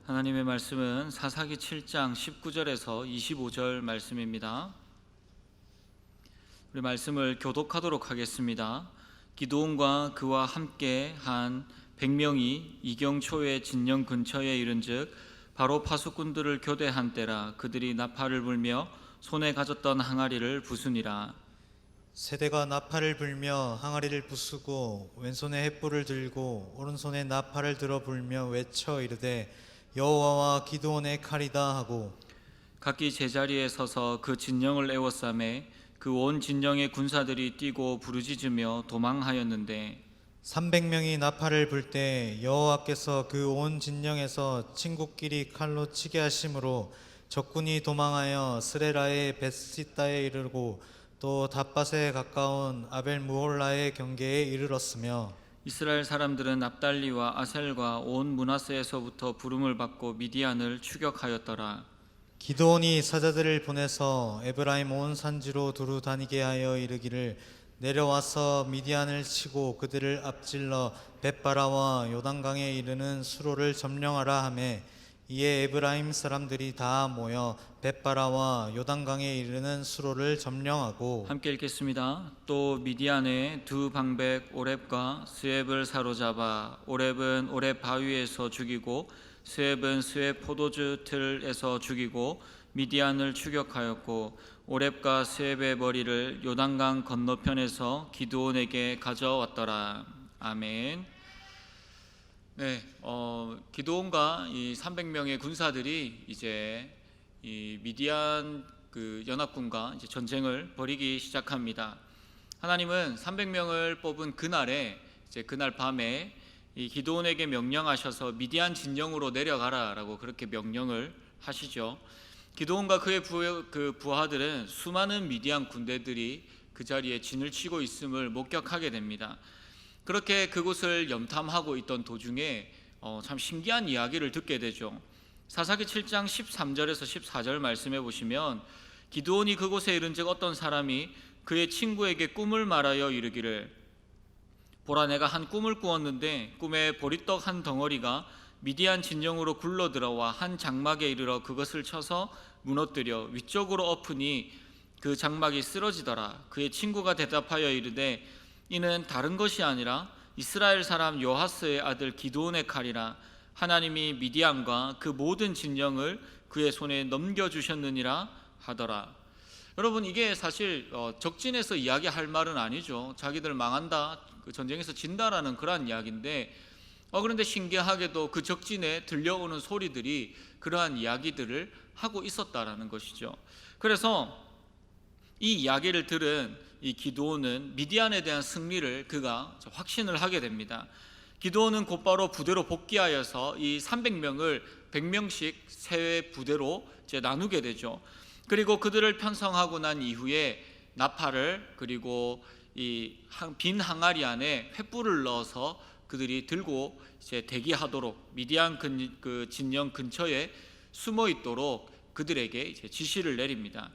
하나님의 말씀은 사사기 7장 19절에서 25절 말씀입니다. 우리 말씀을 교독하도록 하겠습니다. 기드온과 그와 함께 한 100명이 이경초의 진영 근처에 이른즉 바로 파수꾼들을 교대한 때라. 그들이 나팔을 불며 손에 가졌던 항아리를 부수니라. 세대가 나팔을 불며 항아리를 부수고 왼손에 횃불을 들고 오른손에 나팔을 들어 불며 외쳐 이르되 여호와와 기드온의 칼이다 하고 각기 제자리에 서서 그 진영을 에워싸매 그 온 진영의 군사들이 뛰고 부르짖으며 도망하였는데 300명이 나팔을 불 때 여호와께서 그 온 진영에서 친구끼리 칼로 치게 하심으로 적군이 도망하여 스레라의 벳시다에 이르고 또 닷밭에 가까운 아벨무홀라의 경계에 이르렀으며 이스라엘 사람들은 납달리와 아셀과 온 므낫세에서부터 부름을 받고 미디안을 추격하였더라. 기드온이 사자들을 보내서 에브라임 온 산지로 두루 다니게 하여 이르기를 내려와서 미디안을 치고 그들을 앞질러 벳바라와 요단강에 이르는 수로를 점령하라 하매 이에 에브라임 사람들이 다 모여 벳바라와 요단강에 이르는 수로를 점령하고 함께 읽겠습니다. 또 미디안의 두 방백 오렙과 스웹을 사로잡아 오렙은 오렙 바위에서 죽이고 스웹은 스웹 포도주 틀에서 죽이고 미디안을 추격하였고 오렙과 스웹의 머리를 요단강 건너편에서 기드온에게 가져왔더라. 아멘. 네, 기드온과 이 300명의 군사들이 이제 이 미디안 그 연합군과 이제 전쟁을 벌이기 시작합니다. 하나님은 300명을 뽑은 그날에 이제 그날 밤에 이 기드온에게 명령하셔서 미디안 진영으로 내려가라라고 그렇게 명령을 하시죠. 기드온과 그의 부하들은 수많은 미디안 군대들이 그 자리에 진을 치고 있음을 목격하게 됩니다. 그렇게 그곳을 염탐하고 있던 도중에 참 신기한 이야기를 듣게 되죠. 사사기 7장 13절에서 14절 말씀해 보시면 기드온이 그곳에 이른즉 어떤 사람이 그의 친구에게 꿈을 말하여 이르기를 보라, 내가 한 꿈을 꾸었는데 꿈에 보리떡 한 덩어리가 미디안 진영으로 굴러 들어와 한 장막에 이르러 그것을 쳐서 무너뜨려 위쪽으로 엎으니 그 장막이 쓰러지더라. 그의 친구가 대답하여 이르되 이는 다른 것이 아니라 이스라엘 사람 요하스의 아들 기드온의 칼이라. 하나님이 미디안과 그 모든 진영을 그의 손에 넘겨주셨느니라 하더라. 여러분, 이게 사실 적진에서 이야기할 말은 아니죠. 자기들 망한다, 그 전쟁에서 진다라는 그러한 이야기인데 그런데 신기하게도 그 적진에 들려오는 소리들이 그러한 이야기들을 하고 있었다라는 것이죠. 그래서 이 이야기를 들은 이 기드온은 미디안에 대한 승리를 그가 확신을 하게 됩니다. 기드온은 곧바로 부대로 복귀하여서 이 300명을 100명씩 세 부대로 이제 나누게 되죠. 그리고 그들을 편성하고 난 이후에 나팔을 그리고 이 빈 항아리 안에 횃불을 넣어서 그들이 들고 이제 대기하도록 미디안 그 진영 근처에 숨어 있도록 그들에게 이제 지시를 내립니다.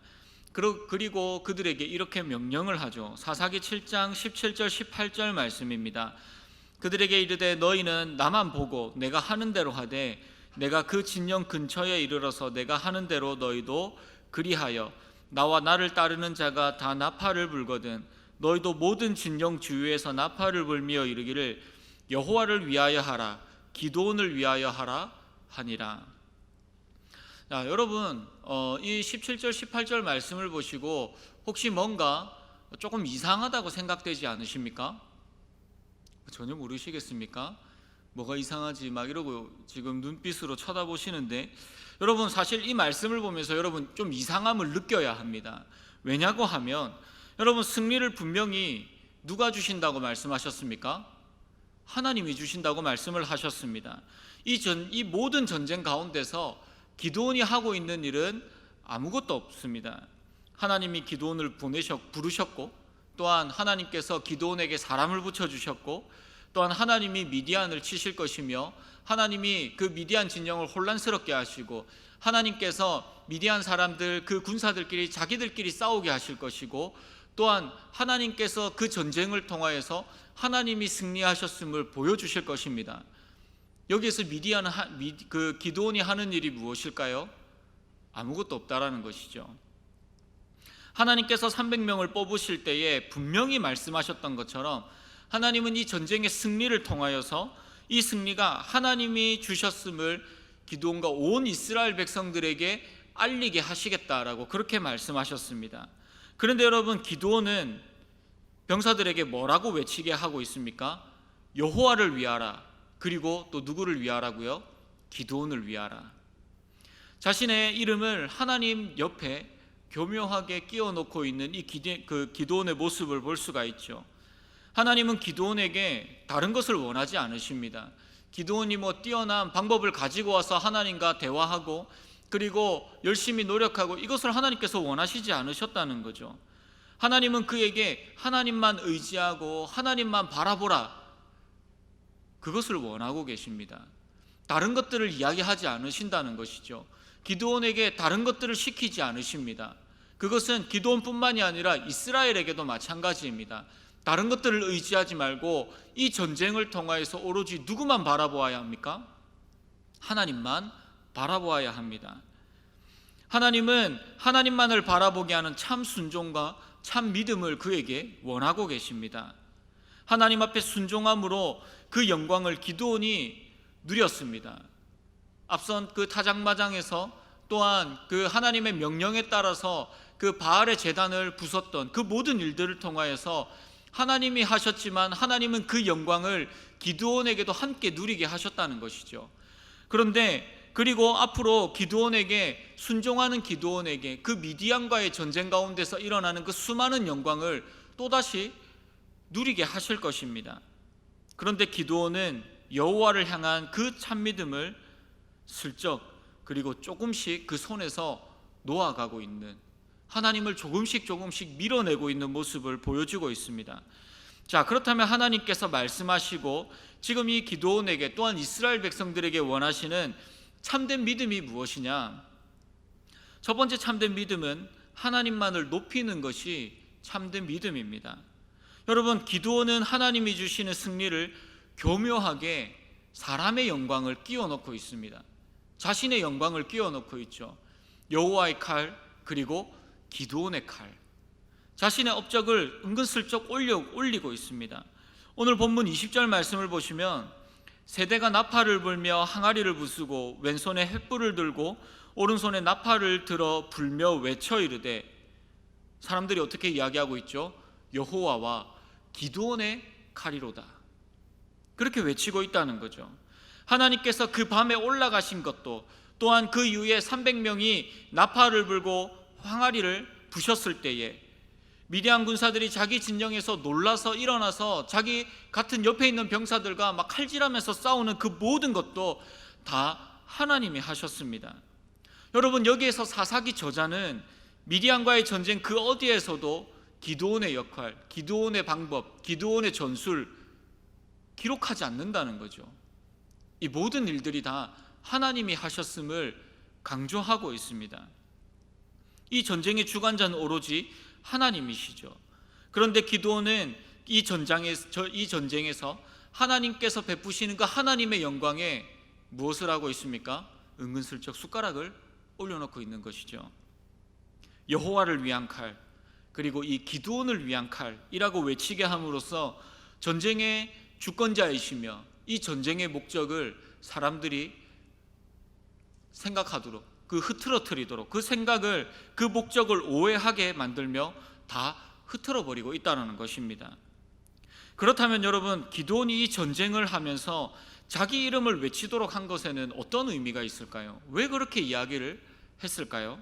그리고 그들에게 이렇게 명령을 하죠. 사사기 7장 17절 18절 말씀입니다. 그들에게 이르되 너희는 나만 보고 내가 하는 대로 하되 내가 그 진영 근처에 이르러서 내가 하는 대로 너희도 그리하여 나와 나를 따르는 자가 다 나팔을 불거든 너희도 모든 진영 주위에서 나팔을 불며 이르기를 여호와를 위하여 하라, 기드온을 위하여 하라 하니라. 자, 여러분, 이 17절 18절 말씀을 보시고 혹시 뭔가 조금 이상하다고 생각되지 않으십니까? 전혀 모르시겠습니까? 뭐가 이상하지 막 이러고 지금 눈빛으로 쳐다보시는데, 여러분 사실 이 말씀을 보면서 여러분 좀 이상함을 느껴야 합니다. 왜냐고 하면 여러분, 승리를 분명히 누가 주신다고 말씀하셨습니까? 하나님이 주신다고 말씀을 하셨습니다. 이 모든 전쟁 가운데서 기드온이 하고 있는 일은 아무것도 없습니다. 하나님이 기드온을 부르셨고, 또한 하나님께서 기드온에게 사람을 붙여주셨고, 또한 하나님이 미디안을 치실 것이며 하나님이 그 미디안 진영을 혼란스럽게 하시고 하나님께서 미디안 사람들 그 군사들끼리 자기들끼리 싸우게 하실 것이고, 또한 하나님께서 그 전쟁을 통하여서 하나님이 승리하셨음을 보여주실 것입니다. 여기에서 기드온이 하는 일이 무엇일까요? 아무것도 없다라는 것이죠. 하나님께서 300명을 뽑으실 때에 분명히 말씀하셨던 것처럼 하나님은 이 전쟁의 승리를 통하여서 이 승리가 하나님이 주셨음을 기드온과 온 이스라엘 백성들에게 알리게 하시겠다라고 그렇게 말씀하셨습니다. 그런데 여러분, 기드온은 병사들에게 뭐라고 외치게 하고 있습니까? 여호와를 위하라. 그리고 또 누구를 위하라고요? 기드온을 위하라. 자신의 이름을 하나님 옆에 교묘하게 끼워 놓고 있는 이 기드온의 모습을 볼 수가 있죠. 하나님은 기드온에게 다른 것을 원하지 않으십니다. 기드온이 뛰어난 방법을 가지고 와서 하나님과 대화하고 그리고 열심히 노력하고 이것을 하나님께서 원하시지 않으셨다는 거죠. 하나님은 그에게 하나님만 의지하고 하나님만 바라보라, 그것을 원하고 계십니다. 다른 것들을 이야기하지 않으신다는 것이죠. 기드온에게 다른 것들을 시키지 않으십니다. 그것은 기드온뿐만이 아니라 이스라엘에게도 마찬가지입니다. 다른 것들을 의지하지 말고 이 전쟁을 통하여서 오로지 누구만 바라보아야 합니까? 하나님만 바라보아야 합니다. 하나님은 하나님만을 바라보게 하는 참 순종과 참 믿음을 그에게 원하고 계십니다. 하나님 앞에 순종함으로 그 영광을 기드온이 누렸습니다. 앞선 그 타작마장에서 또한 그 하나님의 명령에 따라서 그 바알의 제단을 부쉈던 그 모든 일들을 통하여서 하나님이 하셨지만 하나님은 그 영광을 기드온에게도 함께 누리게 하셨다는 것이죠. 그런데 그리고 앞으로 기드온에게 순종하는 기드온에게 그 미디안과의 전쟁 가운데서 일어나는 그 수많은 영광을 또다시 누리게 하실 것입니다. 그런데 기드온은 여호와를 향한 그 참믿음을 슬쩍 그리고 조금씩 그 손에서 놓아가고 있는, 하나님을 조금씩 밀어내고 있는 모습을 보여주고 있습니다. 자, 그렇다면 하나님께서 말씀하시고 지금 이 기드온에게 또한 이스라엘 백성들에게 원하시는 참된 믿음이 무엇이냐? 첫 번째 참된 믿음은 하나님만을 높이는 것이 참된 믿음입니다. 여러분, 기드온은 하나님이 주시는 승리를 교묘하게 사람의 영광을 끼워 넣고 있습니다. 자신의 영광을 끼워 넣고 있죠. 여호와의 칼, 그리고 기드온의 칼, 자신의 업적을 은근슬쩍 올리고 있습니다. 오늘 본문 20절 말씀을 보시면 세대가 나팔을 불며 항아리를 부수고 왼손에 횃불을 들고 오른손에 나팔을 들어 불며 외쳐 이르되, 사람들이 어떻게 이야기하고 있죠? 여호와와 기드온의 칼이로다, 그렇게 외치고 있다는 거죠. 하나님께서 그 밤에 올라가신 것도, 또한 그 이후에 300명이 나팔을 불고 항아리를 부셨을 때에 미디안 군사들이 자기 진영에서 놀라서 일어나서 자기 같은 옆에 있는 병사들과 막 칼질하면서 싸우는 그 모든 것도 다 하나님이 하셨습니다. 여러분, 여기에서 사사기 저자는 미디안과의 전쟁 그 어디에서도 기드온의 역할, 기드온의 방법, 기드온의 전술 기록하지 않는다는 거죠. 이 모든 일들이 다 하나님이 하셨음을 강조하고 있습니다. 이 전쟁의 주관자는 오로지 하나님이시죠. 그런데 기드온은 이 전쟁에서 하나님께서 베푸시는 그 하나님의 영광에 무엇을 하고 있습니까? 은근슬쩍 숟가락을 올려놓고 있는 것이죠. 여호와를 위한 칼, 그리고 이 기드온을 위한 칼이라고 외치게 함으로써 전쟁의 주권자이시며 이 전쟁의 목적을 사람들이 생각하도록, 그 흐트러뜨리도록, 그 생각을, 그 목적을 오해하게 만들며 다 흐트러버리고 있다는 것입니다. 그렇다면 여러분, 기드온이 이 전쟁을 하면서 자기 이름을 외치도록 한 것에는 어떤 의미가 있을까요? 왜 그렇게 이야기를 했을까요?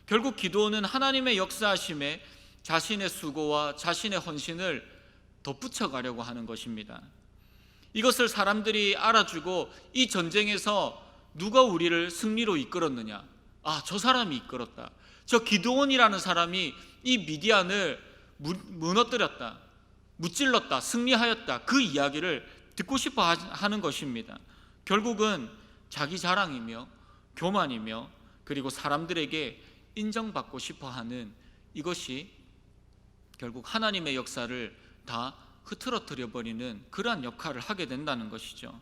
결국 기드온은 하나님의 역사하심에 자신의 수고와 자신의 헌신을 덧붙여 가려고 하는 것입니다. 이것을 사람들이 알아주고 이 전쟁에서 누가 우리를 승리로 이끌었느냐? 아, 저 사람이 이끌었다. 저 기드온이라는 사람이 이 미디안을 무너뜨렸다, 무찔렀다, 승리하였다. 그 이야기를 듣고 싶어 하는 것입니다. 결국은 자기 자랑이며 교만이며 그리고 사람들에게 인정받고 싶어 하는 이것이 결국 하나님의 역사를 다 흐트러뜨려 버리는 그러한 역할을 하게 된다는 것이죠.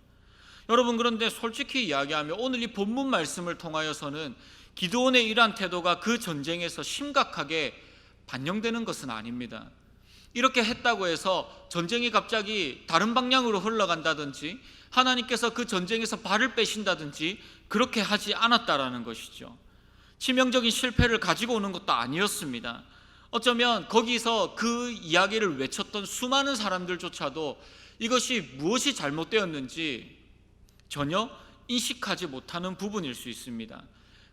여러분, 그런데 솔직히 이야기하면 오늘 이 본문 말씀을 통하여서는 기드온의 이러한 태도가 그 전쟁에서 심각하게 반영되는 것은 아닙니다. 이렇게 했다고 해서 전쟁이 갑자기 다른 방향으로 흘러간다든지 하나님께서 그 전쟁에서 발을 빼신다든지 그렇게 하지 않았다라는 것이죠. 치명적인 실패를 가지고 오는 것도 아니었습니다. 어쩌면 거기서 그 이야기를 외쳤던 수많은 사람들조차도 이것이 무엇이 잘못되었는지 전혀 인식하지 못하는 부분일 수 있습니다.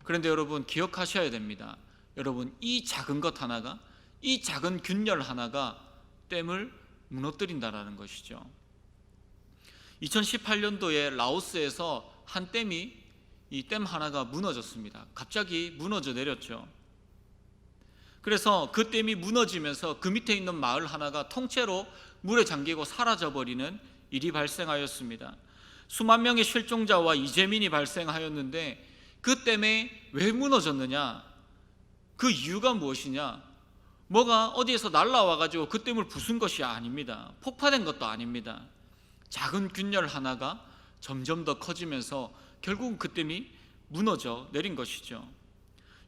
그런데 여러분, 기억하셔야 됩니다. 여러분, 이 작은 것 하나가, 이 작은 균열 하나가 댐을 무너뜨린다라는 것이죠. 2018년도에 라오스에서 한 댐이, 이 댐 하나가 무너졌습니다. 갑자기 무너져 내렸죠. 그래서 그 댐이 무너지면서 그 밑에 있는 마을 하나가 통째로 물에 잠기고 사라져버리는 일이 발생하였습니다. 수만 명의 실종자와 이재민이 발생하였는데 그 댐에 왜 무너졌느냐? 그 이유가 무엇이냐? 뭐가 어디에서 날라와가지고 그 댐을 부순 것이 아닙니다. 폭파된 것도 아닙니다. 작은 균열 하나가 점점 더 커지면서 결국은 그 댐이 무너져 내린 것이죠.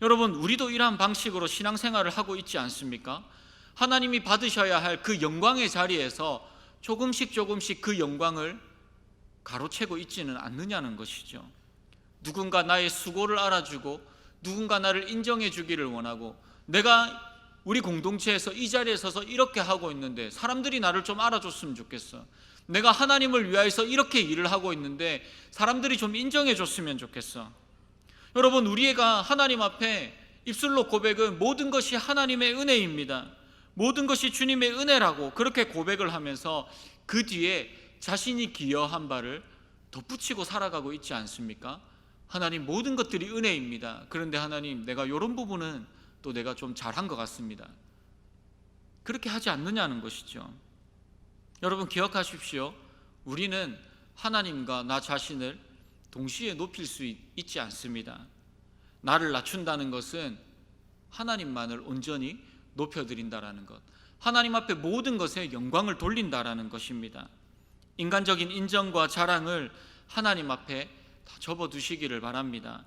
여러분, 우리도 이러한 방식으로 신앙생활을 하고 있지 않습니까? 하나님이 받으셔야 할 그 영광의 자리에서 조금씩 그 영광을 가로채고 있지는 않느냐는 것이죠. 누군가 나의 수고를 알아주고 누군가 나를 인정해 주기를 원하고, 내가 우리 공동체에서 이 자리에 서서 이렇게 하고 있는데 사람들이 나를 좀 알아줬으면 좋겠어. 내가 하나님을 위하여서 이렇게 일을 하고 있는데 사람들이 좀 인정해 줬으면 좋겠어. 여러분, 우리가 하나님 앞에 입술로 고백은 모든 것이 하나님의 은혜입니다. 모든 것이 주님의 은혜라고 그렇게 고백을 하면서 그 뒤에 자신이 기여한 바를 덧붙이고 살아가고 있지 않습니까? 하나님, 모든 것들이 은혜입니다. 그런데 하나님, 내가 이런 부분은 또 내가 좀 잘한 것 같습니다. 그렇게 하지 않느냐는 것이죠. 여러분, 기억하십시오. 우리는 하나님과 나 자신을 동시에 높일 수 있지 않습니다. 나를 낮춘다는 것은 하나님만을 온전히 높여드린다라는 것, 하나님 앞에 모든 것에 영광을 돌린다라는 것입니다. 인간적인 인정과 자랑을 하나님 앞에 다 접어두시기를 바랍니다.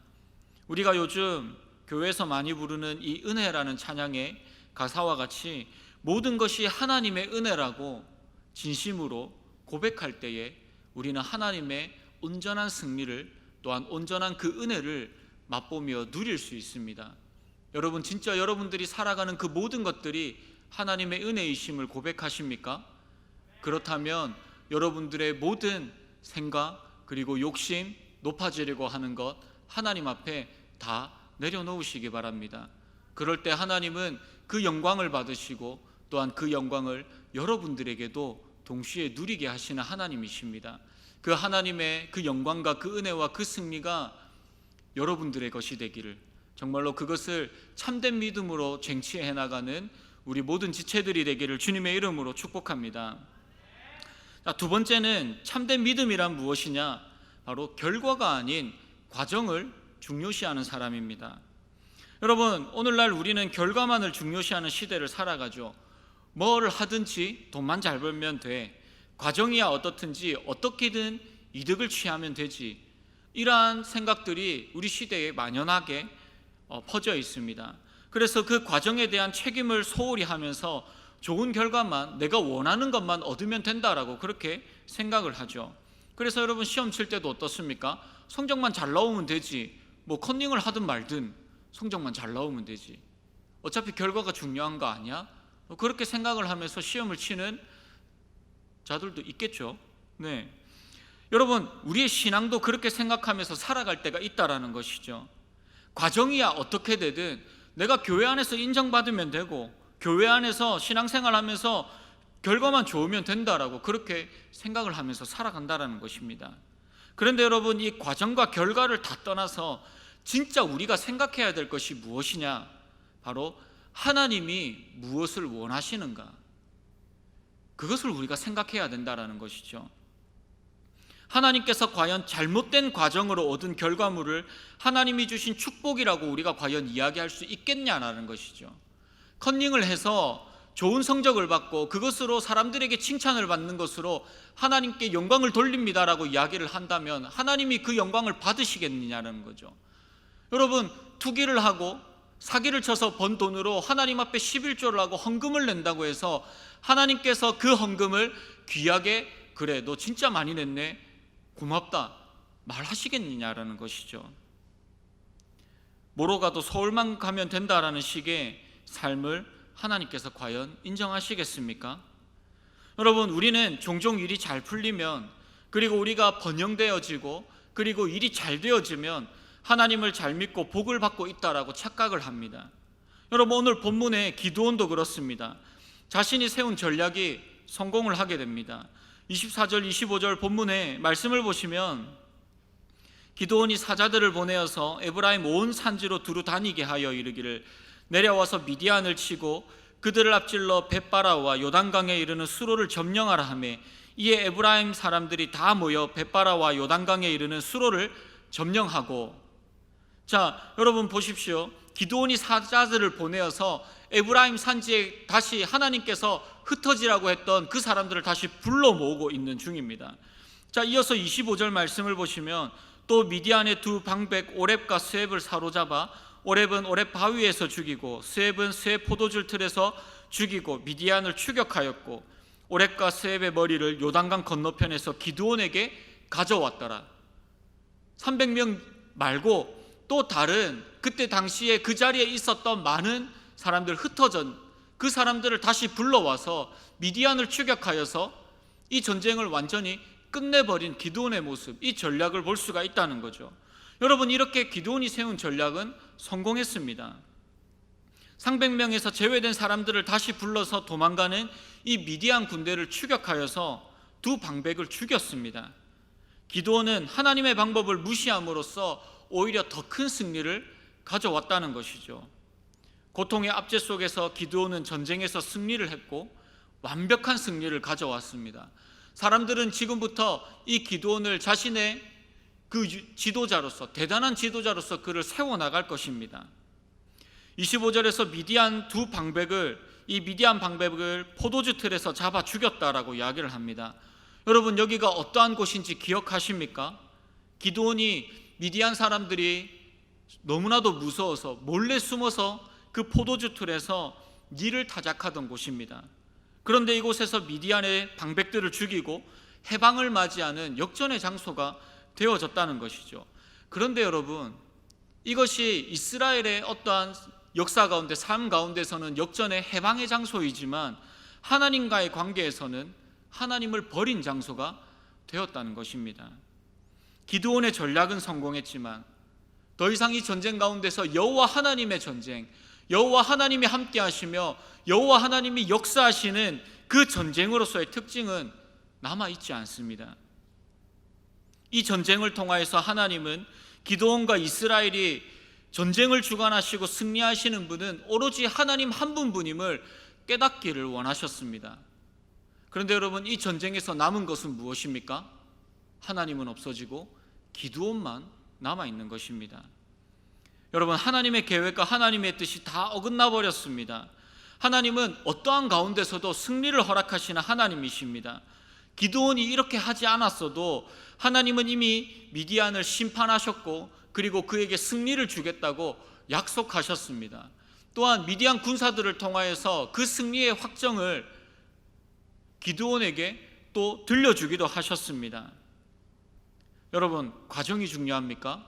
우리가 요즘 교회에서 많이 부르는 이 은혜라는 찬양의 가사와 같이 모든 것이 하나님의 은혜라고 진심으로 고백할 때에 우리는 하나님의 온전한 승리를, 또한 온전한 그 은혜를 맛보며 누릴 수 있습니다. 여러분, 진짜 여러분들이 살아가는 그 모든 것들이 하나님의 은혜이심을 고백하십니까? 그렇다면 여러분들의 모든 생각 그리고 욕심, 높아지려고 하는 것 하나님 앞에 다 내려놓으시기 바랍니다. 그럴 때 하나님은 그 영광을 받으시고 또한 그 영광을 여러분들에게도 동시에 누리게 하시는 하나님이십니다. 그 하나님의 그 영광과 그 은혜와 그 승리가 여러분들의 것이 되기를, 정말로 그것을 참된 믿음으로 쟁취해 나가는 우리 모든 지체들이 되기를 주님의 이름으로 축복합니다. 자, 두 번째는 참된 믿음이란 무엇이냐? 바로 결과가 아닌 과정을 중요시하는 사람입니다. 여러분, 오늘날 우리는 결과만을 중요시하는 시대를 살아가죠. 뭘 하든지 돈만 잘 벌면 돼, 과정이야 어떻든지 어떻게든 이득을 취하면 되지, 이러한 생각들이 우리 시대에 만연하게 퍼져 있습니다. 그래서 그 과정에 대한 책임을 소홀히 하면서 좋은 결과만, 내가 원하는 것만 얻으면 된다라고 그렇게 생각을 하죠. 그래서 여러분, 시험 칠 때도 어떻습니까? 성적만 잘 나오면 되지, 뭐 컨닝을 하든 말든 성적만 잘 나오면 되지, 어차피 결과가 중요한 거 아니야? 그렇게 생각을 하면서 시험을 치는 자들도 있겠죠. 네, 여러분, 우리의 신앙도 그렇게 생각하면서 살아갈 때가 있다라는 것이죠. 과정이야 어떻게 되든 내가 교회 안에서 인정받으면 되고 교회 안에서 신앙생활하면서 결과만 좋으면 된다라고 그렇게 생각을 하면서 살아간다라는 것입니다. 그런데 여러분, 이 과정과 결과를 다 떠나서 진짜 우리가 생각해야 될 것이 무엇이냐? 바로 하나님이 무엇을 원하시는가? 그것을 우리가 생각해야 된다라는 것이죠. 하나님께서 과연 잘못된 과정으로 얻은 결과물을 하나님이 주신 축복이라고 우리가 과연 이야기할 수 있겠냐라는 것이죠. 컨닝을 해서 좋은 성적을 받고 그것으로 사람들에게 칭찬을 받는 것으로 하나님께 영광을 돌립니다라고 이야기를 한다면 하나님이 그 영광을 받으시겠느냐는 거죠. 여러분, 투기를 하고 사기를 쳐서 번 돈으로 하나님 앞에 11조를 하고 헌금을 낸다고 해서 하나님께서 그 헌금을 귀하게 그래 너 진짜 많이 냈네 고맙다 말하시겠느냐라는 것이죠. 뭐로 가도 서울만 가면 된다라는 식의 삶을 하나님께서 과연 인정하시겠습니까? 여러분, 우리는 종종 일이 잘 풀리면, 그리고 우리가 번영되어지고 그리고 일이 잘 되어지면 하나님을 잘 믿고 복을 받고 있다라고 착각을 합니다. 여러분, 오늘 본문의 기드온도 그렇습니다. 자신이 세운 전략이 성공을 하게 됩니다. 24절 25절 본문의 말씀을 보시면 기드온이 사자들을 보내어서 에브라임 온 산지로 두루 다니게 하여 이르기를 내려와서 미디안을 치고 그들을 앞질러 벳바라와 요단강에 이르는 수로를 점령하라 하매 이에 에브라임 사람들이 다 모여 벳바라와 요단강에 이르는 수로를 점령하고. 자, 여러분 보십시오. 기드온이 사자들을 보내어서 에브라임 산지에 다시 하나님께서 흩어지라고 했던 그 사람들을 다시 불러 모으고 있는 중입니다. 자, 이어서 25절 말씀을 보시면 또 미디안의 두 방백 오렙과 스웹을 사로잡아 오렙은 오렙 바위에서 죽이고 스웹은 스웹 포도줄 틀에서 죽이고 미디안을 추격하였고 오렙과 스웹의 머리를 요단강 건너편에서 기드온에게 가져왔더라. 300명 말고 또 다른 그때 당시에 그 자리에 있었던 많은 사람들 흩어진 그 사람들을 다시 불러와서 미디안을 추격하여서 이 전쟁을 완전히 끝내버린 기드온의 모습, 이 전략을 볼 수가 있다는 거죠. 여러분, 이렇게 기드온이 세운 전략은 성공했습니다. 300명에서 제외된 사람들을 다시 불러서 도망가는 이 미디안 군대를 추격하여서 두 방백을 죽였습니다. 기드온은 하나님의 방법을 무시함으로써 오히려 더 큰 승리를 가져왔다는 것이죠. 고통의 압제 속에서 기드온은 전쟁에서 승리를 했고 완벽한 승리를 가져왔습니다. 사람들은 지금부터 이 기드온을 자신의 그 지도자로서, 대단한 지도자로서 그를 세워나갈 것입니다. 25절에서 이 미디안 방백을 포도주 틀에서 잡아 죽였다라고 이야기를 합니다. 여러분, 여기가 어떠한 곳인지 기억하십니까? 기드온이 미디안 사람들이 너무나도 무서워서 몰래 숨어서 그 포도주 틀에서 닐을 타작하던 곳입니다. 그런데 이곳에서 미디안의 방백들을 죽이고 해방을 맞이하는 역전의 장소가 되어졌다는 것이죠. 그런데 여러분, 이것이 이스라엘의 어떠한 역사 가운데, 삶 가운데서는 역전의 해방의 장소이지만 하나님과의 관계에서는 하나님을 버린 장소가 되었다는 것입니다. 기드온의 전략은 성공했지만 더 이상 이 전쟁 가운데서 여호와 하나님의 전쟁, 여호와 하나님이 함께 하시며 여호와 하나님이 역사하시는 그 전쟁으로서의 특징은 남아있지 않습니다. 이 전쟁을 통하여서 하나님은 기드온과 이스라엘이 전쟁을 주관하시고 승리하시는 분은 오로지 하나님 한 분뿐임을 깨닫기를 원하셨습니다. 그런데 여러분, 이 전쟁에서 남은 것은 무엇입니까? 하나님은 없어지고 기드온만 남아있는 것입니다. 여러분, 하나님의 계획과 하나님의 뜻이 다 어긋나 버렸습니다. 하나님은 어떠한 가운데서도 승리를 허락하시는 하나님이십니다. 기드온이 이렇게 하지 않았어도 하나님은 이미 미디안을 심판하셨고 그리고 그에게 승리를 주겠다고 약속하셨습니다. 또한 미디안 군사들을 통하여서 그 승리의 확정을 기드온에게 또 들려주기도 하셨습니다. 여러분, 과정이 중요합니까?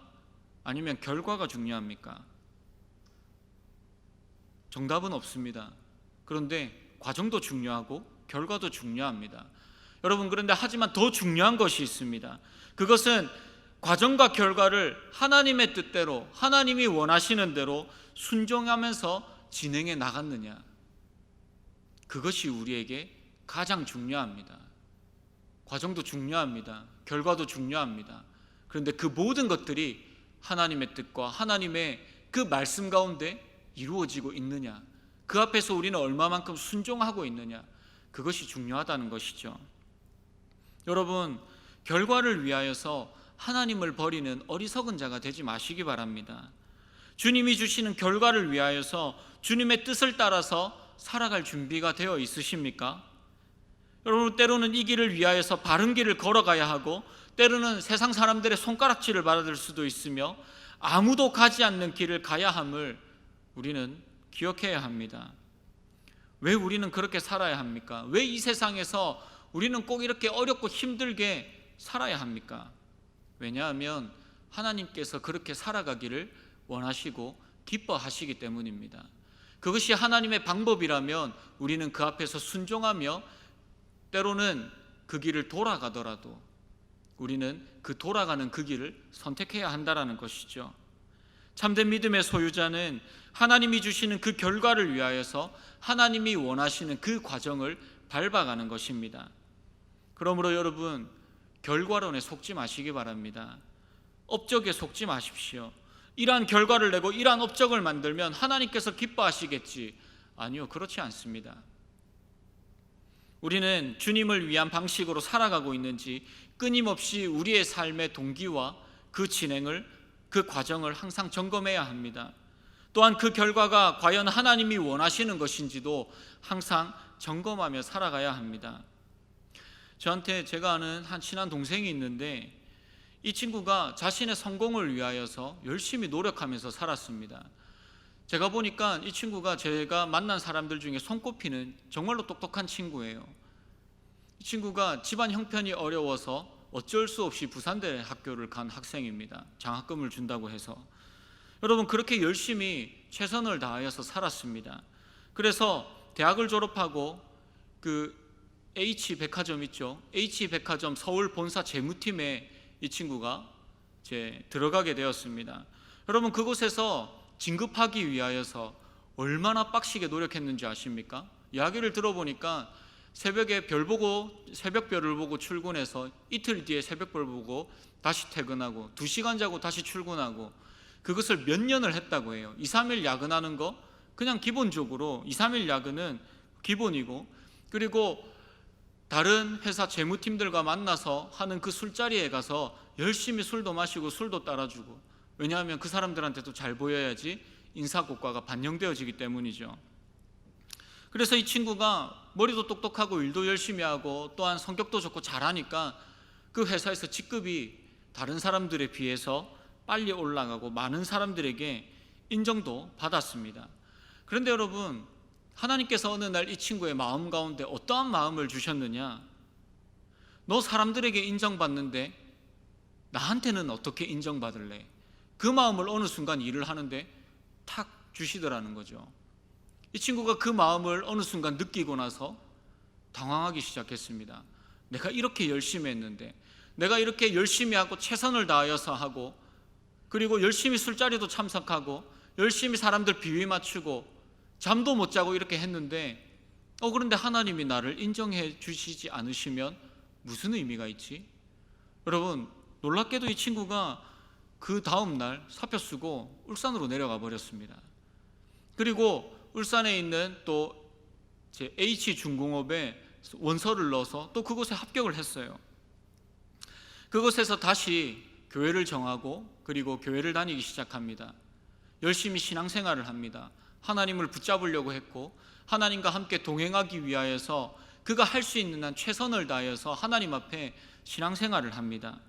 아니면 결과가 중요합니까? 정답은 없습니다. 그런데 과정도 중요하고 결과도 중요합니다. 여러분, 그런데 하지만 더 중요한 것이 있습니다. 그것은 과정과 결과를 하나님의 뜻대로, 하나님이 원하시는 대로 순종하면서 진행해 나갔느냐, 그것이 우리에게 가장 중요합니다. 과정도 중요합니다. 결과도 중요합니다. 그런데 그 모든 것들이 하나님의 뜻과 하나님의 그 말씀 가운데 이루어지고 있느냐, 그 앞에서 우리는 얼마만큼 순종하고 있느냐, 그것이 중요하다는 것이죠. 여러분, 결과를 위하여서 하나님을 버리는 어리석은 자가 되지 마시기 바랍니다. 주님이 주시는 결과를 위하여서, 주님의 뜻을 따라서 살아갈 준비가 되어 있으십니까? 여러분, 때로는 이 길을 위하여서 바른 길을 걸어가야 하고, 때로는 세상 사람들의 손가락질을 받을 수도 있으며 아무도 가지 않는 길을 가야 함을 우리는 기억해야 합니다. 왜 우리는 그렇게 살아야 합니까? 왜 이 세상에서 우리는 꼭 이렇게 어렵고 힘들게 살아야 합니까? 왜냐하면 하나님께서 그렇게 살아가기를 원하시고 기뻐하시기 때문입니다. 그것이 하나님의 방법이라면 우리는 그 앞에서 순종하며, 때로는 그 길을 돌아가더라도 우리는 그 돌아가는 그 길을 선택해야 한다는 것이죠. 참된 믿음의 소유자는 하나님이 주시는 그 결과를 위하여서 하나님이 원하시는 그 과정을 밟아가는 것입니다. 그러므로 여러분, 결과론에 속지 마시기 바랍니다. 업적에 속지 마십시오. 이러한 결과를 내고 이러한 업적을 만들면 하나님께서 기뻐하시겠지. 아니요, 그렇지 않습니다. 우리는 주님을 위한 방식으로 살아가고 있는지 끊임없이 우리의 삶의 동기와 그 진행을, 그 과정을 항상 점검해야 합니다. 또한 그 결과가 과연 하나님이 원하시는 것인지도 항상 점검하며 살아가야 합니다. 저한테 제가 아는 한 친한 동생이 있는데, 이 친구가 자신의 성공을 위하여서 열심히 노력하면서 살았습니다. 제가 보니까 이 친구가 제가 만난 사람들 중에 손꼽히는 정말로 똑똑한 친구예요. 이 친구가 집안 형편이 어려워서 어쩔 수 없이 부산대 학교를 간 학생입니다. 장학금을 준다고 해서. 여러분, 그렇게 열심히 최선을 다하여서 살았습니다. 그래서 대학을 졸업하고 그 H백화점 있죠? H백화점 서울 본사 재무팀에 이 친구가 들어가게 되었습니다. 여러분, 그곳에서 진급하기 위하여서 얼마나 빡시게 노력했는지 아십니까? 이야기를 들어보니까 새벽에 새벽별을 보고 출근해서 이틀 뒤에 새벽별 보고 다시 퇴근하고 2시간 자고 다시 출근하고, 그것을 몇 년을 했다고 해요. 2, 3일 야근하는 거 그냥 기본적으로 2, 3일 야근은 기본이고, 그리고 다른 회사 재무팀들과 만나서 하는 그 술자리에 가서 열심히 술도 마시고 술도 따라주고, 왜냐하면 그 사람들한테도 잘 보여야지 인사고과가 반영되어지기 때문이죠. 그래서 이 친구가 머리도 똑똑하고 일도 열심히 하고 또한 성격도 좋고 잘하니까 그 회사에서 직급이 다른 사람들에 비해서 빨리 올라가고 많은 사람들에게 인정도 받았습니다. 그런데 여러분, 하나님께서 어느 날 이 친구의 마음 가운데 어떠한 마음을 주셨느냐? 너 사람들에게 인정받는데 나한테는 어떻게 인정받을래? 그 마음을 어느 순간 일을 하는데 탁 주시더라는 거죠. 이 친구가 그 마음을 어느 순간 느끼고 나서 당황하기 시작했습니다. 내가 이렇게 열심히 했는데, 내가 이렇게 열심히 하고 최선을 다하여서 하고, 그리고 열심히 술자리도 참석하고 열심히 사람들 비위 맞추고 잠도 못 자고 이렇게 했는데, 그런데 하나님이 나를 인정해 주시지 않으시면 무슨 의미가 있지? 여러분, 놀랍게도 이 친구가 그 다음 날 사표 쓰고 울산으로 내려가 버렸습니다. 그리고 울산에 있는 또 H중공업에 원서를 넣어서 또 그곳에 합격을 했어요. 그곳에서 다시 교회를 정하고 그리고 교회를 다니기 시작합니다. 열심히 신앙생활을 합니다. 하나님을 붙잡으려고 했고, 하나님과 함께 동행하기 위하여서 그가 할 수 있는 한 최선을 다해서 하나님 앞에 신앙생활을 합니다.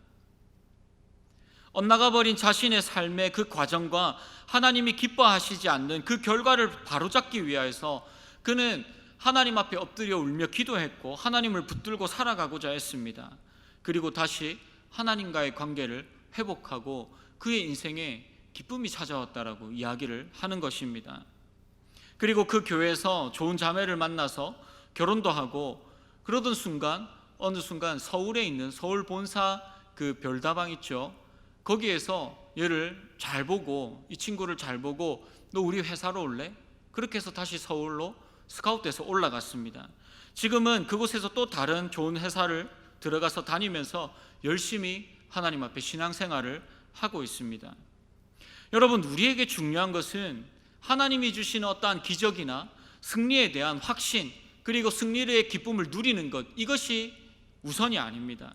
엇나가버린 자신의 삶의 그 과정과 하나님이 기뻐하시지 않는 그 결과를 바로잡기 위하여서 그는 하나님 앞에 엎드려 울며 기도했고 하나님을 붙들고 살아가고자 했습니다. 그리고 다시 하나님과의 관계를 회복하고 그의 인생에 기쁨이 찾아왔다라고 이야기를 하는 것입니다. 그리고 그 교회에서 좋은 자매를 만나서 결혼도 하고, 그러던 순간 어느 순간 서울에 있는 서울 본사 그 별다방 있죠? 거기에서 얘를 잘 보고, 이 친구를 잘 보고 너 우리 회사로 올래? 그렇게 해서 다시 서울로 스카웃돼서 올라갔습니다. 지금은 그곳에서 또 다른 좋은 회사를 들어가서 다니면서 열심히 하나님 앞에 신앙생활을 하고 있습니다. 여러분, 우리에게 중요한 것은 하나님이 주시는 어떠한 기적이나 승리에 대한 확신, 그리고 승리의 기쁨을 누리는 것, 이것이 우선이 아닙니다.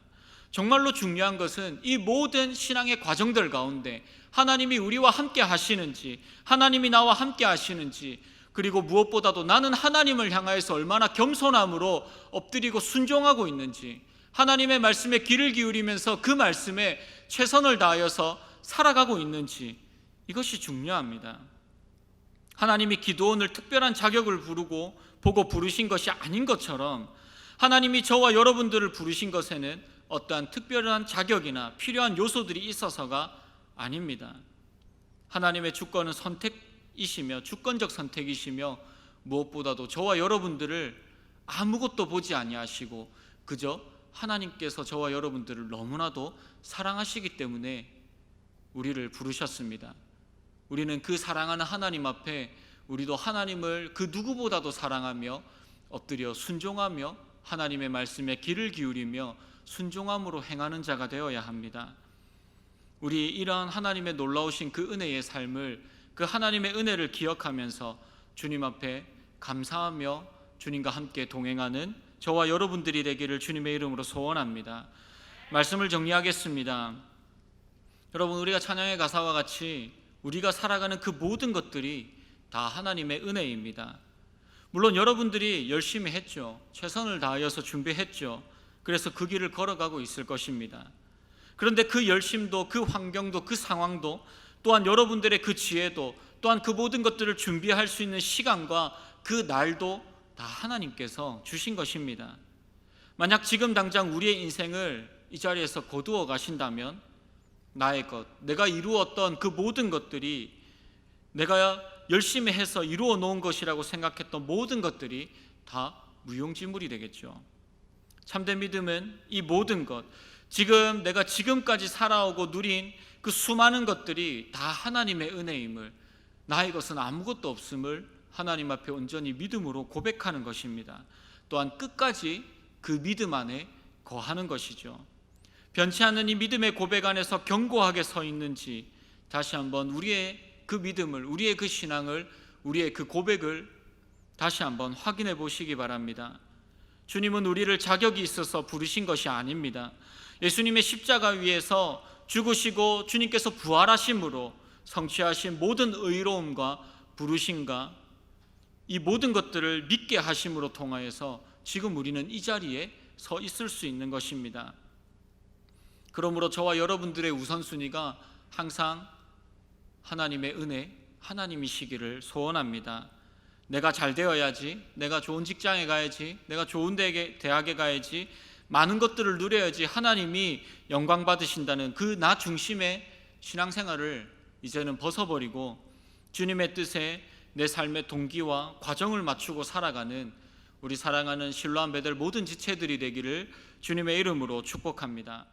정말로 중요한 것은 이 모든 신앙의 과정들 가운데 하나님이 우리와 함께 하시는지, 하나님이 나와 함께 하시는지, 그리고 무엇보다도 나는 하나님을 향하여서 얼마나 겸손함으로 엎드리고 순종하고 있는지, 하나님의 말씀에 귀를 기울이면서 그 말씀에 최선을 다하여서 살아가고 있는지, 이것이 중요합니다. 하나님이 기드온을 특별한 자격을 보고 부르신 것이 아닌 것처럼 하나님이 저와 여러분들을 부르신 것에는 어떠한 특별한 자격이나 필요한 요소들이 있어서가 아닙니다. 하나님의 주권은 선택이시며 주권적 선택이시며 무엇보다도 저와 여러분들을 아무것도 보지 아니하시고 그저 하나님께서 저와 여러분들을 너무나도 사랑하시기 때문에 우리를 부르셨습니다. 우리는 그 사랑하는 하나님 앞에 우리도 하나님을 그 누구보다도 사랑하며 엎드려 순종하며 하나님의 말씀에 귀를 기울이며 순종함으로 행하는 자가 되어야 합니다. 우리 이러한 하나님의 놀라우신 그 은혜의 삶을, 그 하나님의 은혜를 기억하면서 주님 앞에 감사하며 주님과 함께 동행하는 저와 여러분들이 되기를 주님의 이름으로 소원합니다. 말씀을 정리하겠습니다. 여러분, 우리가 찬양의 가사와 같이 우리가 살아가는 그 모든 것들이 다 하나님의 은혜입니다. 물론 여러분들이 열심히 했죠. 최선을 다하여서 준비했죠. 그래서 그 길을 걸어가고 있을 것입니다. 그런데 그 열심도, 그 환경도, 그 상황도, 또한 여러분들의 그 지혜도, 또한 그 모든 것들을 준비할 수 있는 시간과 그 날도 다 하나님께서 주신 것입니다. 만약 지금 당장 우리의 인생을 이 자리에서 거두어 가신다면 나의 것, 내가 이루었던 그 모든 것들이, 내가 열심히 해서 이루어 놓은 것이라고 생각했던 모든 것들이 다 무용지물이 되겠죠. 참된 믿음은 이 모든 것, 지금 내가 지금까지 살아오고 누린 그 수많은 것들이 다 하나님의 은혜임을, 나의 것은 아무것도 없음을 하나님 앞에 온전히 믿음으로 고백하는 것입니다. 또한 끝까지 그 믿음 안에 거하는 것이죠. 변치 않는 이 믿음의 고백 안에서 견고하게 서 있는지 다시 한번 우리의 그 믿음을, 우리의 그 신앙을, 우리의 그 고백을 다시 한번 확인해 보시기 바랍니다. 주님은 우리를 자격이 있어서 부르신 것이 아닙니다. 예수님의 십자가 위에서 죽으시고 주님께서 부활하심으로 성취하신 모든 의로움과 부르심과 이 모든 것들을 믿게 하심으로 통하여서 지금 우리는 이 자리에 서 있을 수 있는 것입니다. 그러므로 저와 여러분들의 우선순위가 항상 하나님의 은혜, 하나님이시기를 소원합니다. 내가 잘 되어야지, 내가 좋은 직장에 가야지, 내가 좋은 대학에 가야지, 많은 것들을 누려야지 하나님이 영광 받으신다는 그 나 중심의 신앙생활을 이제는 벗어버리고 주님의 뜻에 내 삶의 동기와 과정을 맞추고 살아가는 우리 사랑하는 실로암 베델 모든 지체들이 되기를 주님의 이름으로 축복합니다.